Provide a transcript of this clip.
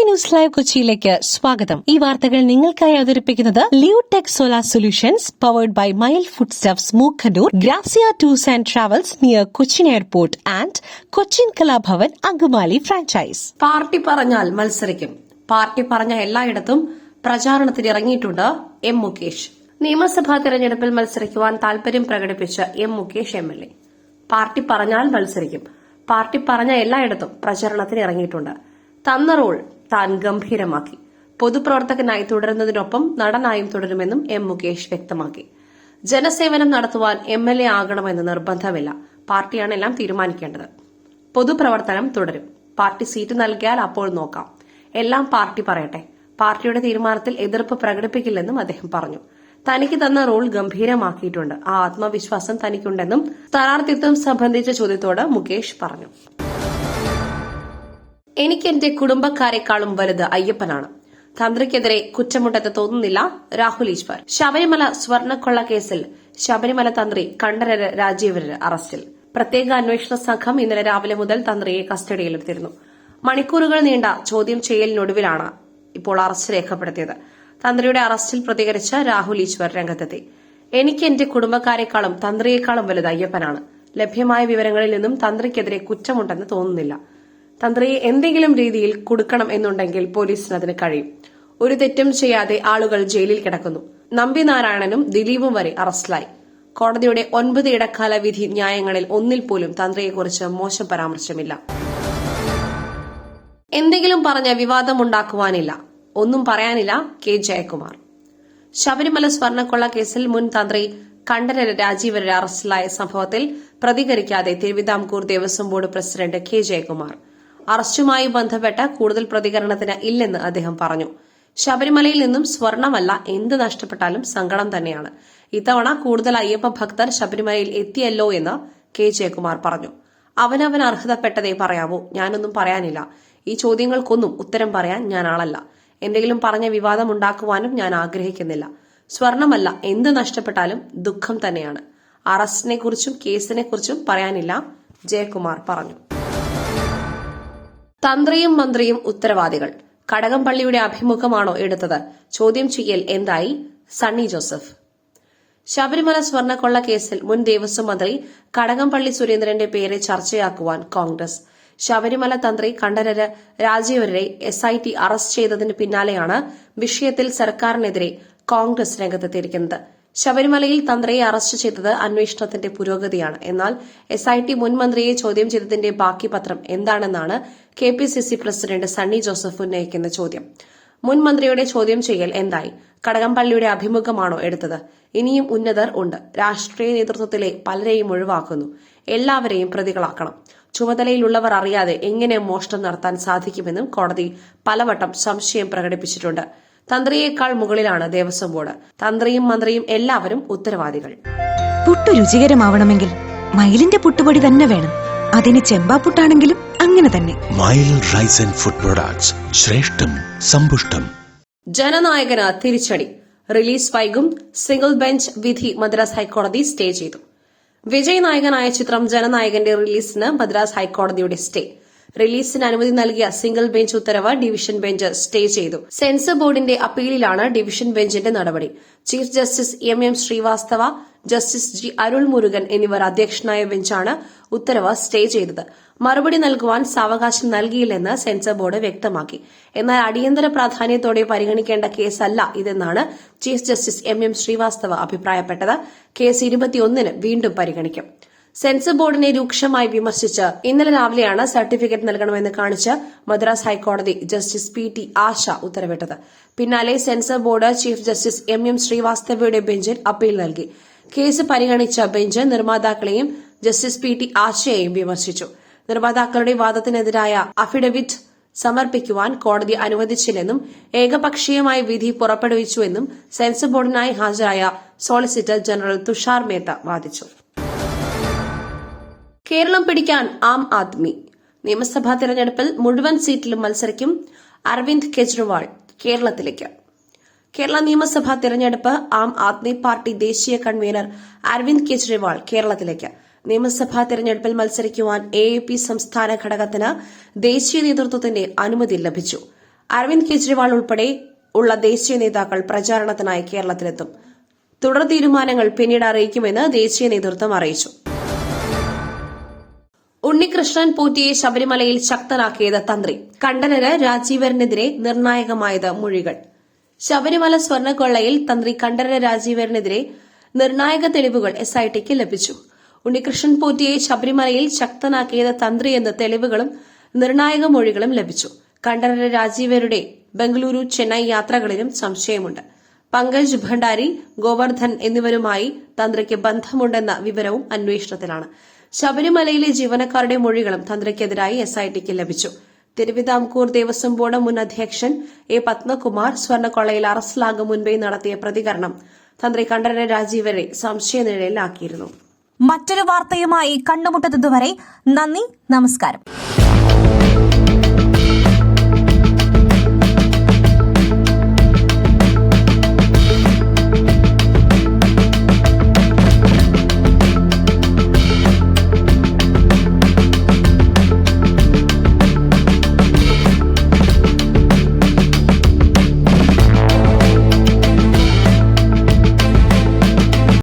News live കൊച്ചിയിലേക്ക് സ്വാഗതം. ഈ വാർത്തകൾ നിങ്ങൾക്കായി അവതരിപ്പിക്കുന്നത് Leotech solar solutions powered by mile food stuffs Mookkannoor, Grazia tours and travels near Cochin airport and Cochin Kalabhavan Angamaly franchise. Party പറഞ്ഞാൽ മത്സരിക്കും. പാർട്ടി പറഞ്ഞ എല്ലായിടത്തും പ്രചാരണത്തിന് ഇറങ്ങിയിട്ടുണ്ട് എം മുകേഷ്. നിയമസഭാ തെരഞ്ഞെടുപ്പിൽ മത്സരിക്കുവാൻ താൽപര്യം പ്രകടിപ്പിച്ച എം മുകേഷ് എംഎൽഎ പാർട്ടി പറഞ്ഞാൽ മത്സരിക്കും. പാർട്ടി പറഞ്ഞ എല്ലായിടത്തും പ്രചാരണത്തിന് ഇറങ്ങിയിട്ടുണ്ട്. തന്ന റോൾ താൻ ഗംഭീരമാക്കി. പൊതുപ്രവർത്തകനായി തുടരുന്നതിനൊപ്പം നടനായും തുടരുമെന്നും എം മുകേഷ് വ്യക്തമാക്കി. ജനസേവനം നടത്തുവാൻ എംഎൽഎ ആകണമെന്ന് നിർബന്ധമില്ല. പാർട്ടിയാണ് എല്ലാം തീരുമാനിക്കേണ്ടത്. പൊതുപ്രവർത്തനം തുടരും. പാർട്ടി സീറ്റ് നൽകിയാൽ അപ്പോൾ നോക്കാം. എല്ലാം പാർട്ടി പറയട്ടെ. പാർട്ടിയുടെ തീരുമാനത്തിൽ എതിർപ്പ് പ്രകടിപ്പിക്കില്ലെന്നും അദ്ദേഹം പറഞ്ഞു. തനിക്ക് തന്ന റോൾ ഗംഭീരമാക്കിയിട്ടുണ്ട്. ആ ആത്മവിശ്വാസം തനിക്കുണ്ടെന്നും സ്ഥാനാർത്ഥിത്വം സംബന്ധിച്ച ചോദ്യത്തോട് മുകേഷ് പറഞ്ഞു. എനിക്ക് എന്റെ കുടുംബക്കാരെക്കാളും വലുത് അയ്യപ്പനാണ്. തന്ത്രിക്കെതിരെ കുറ്റമുണ്ടെന്ന് തോന്നുന്നില്ല രാഹുൽ ഈശ്വർ. ശബരിമല സ്വർണ്ണക്കൊള്ള കേസിൽ ശബരിമല തന്ത്രി കണ്ഠരര് രാജീവരര് അറസ്റ്റിൽ. പ്രത്യേക അന്വേഷണ സംഘം ഇന്നലെ രാവിലെ മുതൽ തന്ത്രിയെ കസ്റ്റഡിയിലെടുത്തിരുന്നു. മണിക്കൂറുകൾ നീണ്ട ചോദ്യം ചെയ്യലിനൊടുവിലാണ് ഇപ്പോൾ അറസ്റ്റ് രേഖപ്പെടുത്തിയത്. തന്ത്രിയുടെ അറസ്റ്റിൽ പ്രതികരിച്ച രാഹുൽ ഈശ്വർ രംഗത്തെത്തി. എനിക്ക് എന്റെ കുടുംബക്കാരെക്കാളും തന്ത്രിയെക്കാളും വലുത് അയ്യപ്പനാണ്. ലഭ്യമായ വിവരങ്ങളിൽ നിന്നും തന്ത്രിക്കെതിരെ കുറ്റമുണ്ടെന്ന് തോന്നുന്നില്ല. തന്ത്രിയെ എന്തെങ്കിലും രീതിയിൽ കൊടുക്കണം എന്നുണ്ടെങ്കിൽ പോലീസിന് അതിന് കഴിയും. ഒരു തെറ്റും ചെയ്യാതെ ആളുകൾ ജയിലിൽ കിടക്കുന്നു. നമ്പി നാരായണനും ദിലീപും വരെ അറസ്റ്റിലായി. കോടതിയുടെ 9 ഇടക്കാല വിധി ന്യായങ്ങളിൽ ഒന്നിൽ പോലും തന്ത്രിയെക്കുറിച്ച് മോശം പരാമർശമില്ല. എന്തെങ്കിലും പറഞ്ഞ വിവാദമുണ്ടാക്കുവാനില്ല, ഒന്നും പറയാനില്ല കെ ജയകുമാർ. ശബരിമല സ്വർണ്ണക്കൊള്ള കേസിൽ മുൻ തന്ത്രി കണ്ഠരര് രാജീവരര് അറസ്റ്റിലായ സംഭവത്തിൽ പ്രതികരിക്കാതെ Thiruvithamkoor Devaswom board president K Jayakumar. അറസ്റ്റുമായി ബന്ധപ്പെട്ട കൂടുതൽ പ്രതികരണത്തിന് ഇല്ലെന്ന് അദ്ദേഹം പറഞ്ഞു. ശബരിമലയിൽ നിന്നും സ്വർണമല്ല, എന്ത് നഷ്ടപ്പെട്ടാലും സങ്കടം തന്നെയാണ്. ഇത്തവണ കൂടുതൽ അയ്യപ്പ ഭക്തർ ശബരിമലയിൽ എത്തിയല്ലോ എന്ന് കെ ജയകുമാർ പറഞ്ഞു. അവനവൻ അർഹതപ്പെട്ടതേ പറയാവൂ. ഞാനൊന്നും പറയാനില്ല. ഈ ചോദ്യങ്ങൾക്കൊന്നും ഉത്തരം പറയാൻ ഞാൻ ആളല്ല. എന്തെങ്കിലും പറഞ്ഞ വിവാദം ഉണ്ടാക്കുവാനും ഞാൻ ആഗ്രഹിക്കുന്നില്ല. സ്വർണമല്ല, എന്ത് നഷ്ടപ്പെട്ടാലും ദുഃഖം തന്നെയാണ്. അറസ്റ്റിനെക്കുറിച്ചും കേസിനെക്കുറിച്ചും പറയാനില്ല ജയകുമാർ പറഞ്ഞു. തന്ത്രിയും മന്ത്രിയും ഉത്തരവാദികൾ. കടകംപള്ളിയുടെ അഭിമുഖമാണോ എടുത്തത്? ചോദ്യം ചെയ്യൽ എന്തായി? സണ്ണി ജോസഫ്. ശബരിമല സ്വർണ്ണക്കൊള്ള കേസിൽ മുൻ ദേവസ്വം മന്ത്രി കടകംപള്ളി സുരേന്ദ്രന്റെ പേര് ചർച്ചയാക്കുവാൻ കോൺഗ്രസ്. ശബരിമല തന്ത്രി കണ്ഠരര് രാജീവരരെ SIT അറസ്റ്റ് ചെയ്തതിന് പിന്നാലെയാണ് വിഷയത്തിൽ സർക്കാരിനെതിരെ കോൺഗ്രസ് രംഗത്തെത്തിയിരിക്കുന്നത്. ശബരിമലയിൽ തന്ത്രിയെ അറസ്റ്റ് ചെയ്തത് അന്വേഷണത്തിന്റെ പുരോഗതിയാണ്. എന്നാൽ SIT മുൻ മന്ത്രിയെ ചോദ്യം ചെയ്തതിന്റെ ബാക്കി പത്രം എന്താണെന്നാണ് KPCC പ്രസിഡന്റ് സണ്ണി ജോസഫ് ഉന്നയിക്കുന്ന ചോദ്യം. മുൻ മന്ത്രിയുടെ ചോദ്യം ചെയ്യൽ എന്തായി? കടകംപള്ളിയുടെ അഭിമുഖമാണോ എടുത്തത്? ഇനിയും ഉന്നതർ ഉണ്ട്. രാഷ്ട്രീയ നേതൃത്വത്തിലെ പലരെയും ഒഴിവാക്കുന്നു. എല്ലാവരെയും പ്രതികളാക്കണം. ചുമതലയിലുള്ളവർ അറിയാതെ എങ്ങനെ മോഷണം നടത്താൻ സാധിക്കുമെന്നും കോടതി പലവട്ടം സംശയം പ്രകടിപ്പിച്ചിട്ടുണ്ട്. തന്ത്രിയേക്കാൾ മുകളിലാണ് ദേവസ്വം ബോർഡ്. തന്ത്രിയും മന്ത്രിയും എല്ലാവരും ഉത്തരവാദികൾ. പുട്ടു രുചികരമാവണമെങ്കിൽ മയിലിന്റെ പുട്ടുപൊടി തന്നെ വേണം. അതിന് ചെമ്പാപ്പുട്ടാണെങ്കിലും അങ്ങനെ തന്നെ. മയിൽ റൈസ് ആൻഡ് ഫുഡ് പ്രൊഡക്ട്സ്, ശ്രേഷ്ഠം സമ്പുഷ്ടം. ജനനായകന് തിരിച്ചടി. റിലീസ് വൈകും. സിംഗിൾ ബെഞ്ച് വിധി മദ്രാസ് ഹൈക്കോടതി സ്റ്റേ ചെയ്തു. വിജയ് നായകനായ ചിത്രം ജനനായകന്റെ റിലീസിന് മദ്രാസ് ഹൈക്കോടതിയുടെ സ്റ്റേ. റിലീസിന് അനുമതി നൽകിയ സിംഗിൾ ബെഞ്ച് ഉത്തരവ് ഡിവിഷൻ ബെഞ്ച് സ്റ്റേ ചെയ്തു. സെൻസർ ബോർഡിന്റെ അപ്പീലിലാണ് ഡിവിഷൻ ബെഞ്ചിന്റെ നടപടി. Chief justice MM Srivastava, justice G Arulmurugan എന്നിവർ അധ്യക്ഷനായ ബെഞ്ചാണ് ഉത്തരവ് സ്റ്റേ ചെയ്തത്. മറുപടി നൽകുവാൻ സാവകാശം നൽകിയില്ലെന്ന് സെൻസർ ബോർഡ് വ്യക്തമാക്കി. എന്നാൽ അടിയന്തര പ്രാധാന്യത്തോടെ പരിഗണിക്കേണ്ട കേസല്ല ഇതെന്നാണ് ചീഫ് ജസ്റ്റിസ് MM ശ്രീവാസ്തവ അഭിപ്രായപ്പെട്ടത്. കേസ് 21-ന് വീണ്ടും പരിഗണിക്കും. സെൻസർ ബോർഡിനെ രൂക്ഷമായി വിമർശിച്ച് ഇന്നലെ രാവിലെയാണ് സർട്ടിഫിക്കറ്റ് നൽകണമെന്ന് കാണിച്ച് മദ്രാസ് ഹൈക്കോടതി ജസ്റ്റിസ് PT ആശ ഉത്തരവിട്ടത്. പിന്നാലെ censor board chief justice MM ശ്രീവാസ്തവയുടെ ബെഞ്ചിൽ അപ്പീൽ നൽകി. കേസ് പരിഗണിച്ച ബെഞ്ച് നിർമ്മാതാക്കളെയും ജസ്റ്റിസ് PT ആശയെയും വിമർശിച്ചു. നിർമ്മാതാക്കളുടെ വാദത്തിനെതിരായ അഫിഡവിറ്റ് സമർപ്പിക്കുവാൻ കോടതി അനുവദിച്ചില്ലെന്നും ഏകപക്ഷീയമായ വിധി പുറപ്പെടുവിച്ചുവെന്നും സെൻസർ ബോർഡിനായി ഹാജരായ സോളിസിറ്റർ ജനറൽ തുഷാർ മേത്ത വാദിച്ചു. കേരളം പിടിക്കാൻ ആം ആദ്മി. നിയമസഭാ തെരഞ്ഞെടുപ്പിൽ മുഴുവൻ സീറ്റിലും മത്സരിക്കും അരവിന്ദ് കെജ്രിവാൾ കേരളത്തിലേക്ക്. കേരള നിയമസഭാ തെരഞ്ഞെടുപ്പ് ആം ആദ്മി പാർട്ടി ദേശീയ കൺവീനർ അരവിന്ദ് കെജ്രിവാൾ കേരളത്തിലേക്ക്. നിയമസഭാ തെരഞ്ഞെടുപ്പിൽ മത്സരിക്കുവാൻ AAP സംസ്ഥാന ഘടകത്തിന് ദേശീയ നേതൃത്വത്തിന്റെ അനുമതി ലഭിച്ചു. അരവിന്ദ് കെജ്രിവാൾ ഉൾപ്പെടെ ഉള്ള ദേശീയ നേതാക്കൾ പ്രചാരണത്തിനായി കേരളത്തിലെത്തും. തുടർ തീരുമാനങ്ങൾ പിന്നീട് അറിയിക്കുമെന്ന് ദേശീയ നേതൃത്വം അറിയിച്ചു. ഉണ്ണികൃഷ്ണൻ പോറ്റിയെ ശബരിമലയിൽ ശക്തനാക്കിയത് തന്ത്രി. കണ്ഠരര് രാജീവരനെതിരെ നിർണായകമായത് മൊഴികൾ. ശബരിമല സ്വർണ്ണക്കൊള്ളയിൽ തന്ത്രി കണ്ഠരര് രാജീവരനെതിരെ നിർണായക തെളിവുകൾ എസ്ഐടിക്ക് ലഭിച്ചു. ഉണ്ണികൃഷ്ണൻ പോറ്റിയെ ശബരിമലയിൽ ശക്തനാക്കിയത് തന്ത്രിയെന്ന് തെളിവുകളും നിർണായക മൊഴികളും ലഭിച്ചു. കണ്ഠരര് രാജീവരുടെ ബംഗളൂരു ചെന്നൈ യാത്രകളിലും സംശയമുണ്ട്. പങ്കജ് ഭണ്ഡാരി, ഗോവർദ്ധൻ എന്നിവരുമായി തന്ത്രിക്ക് ബന്ധമുണ്ടെന്ന വിവരവും അന്വേഷണത്തിലാണ്. ശബരിമലയിലെ ജീവനക്കാരുടെ മൊഴികളും തന്ത്രിക്കെതിരായി എസ്ഐടിക്ക് ലഭിച്ചു. തിരുവിതാംകൂർ ദേവസ്വം ബോർഡ് മുൻ അധ്യക്ഷൻ എ പത്മകുമാർ സ്വർണ്ണക്കൊള്ളയിൽ അറസ്റ്റിലാകും മുൻപേ നടത്തിയ പ്രതികരണം തന്ത്രി കണ്ഠരര് രാജീവരെ സംശയനിഴലിലാക്കിയിരുന്നു. മറ്റൊരു വാർത്തയുമായി കണ്ടുമുട്ടുന്നതുവരെ നന്ദി, നമസ്കാരം.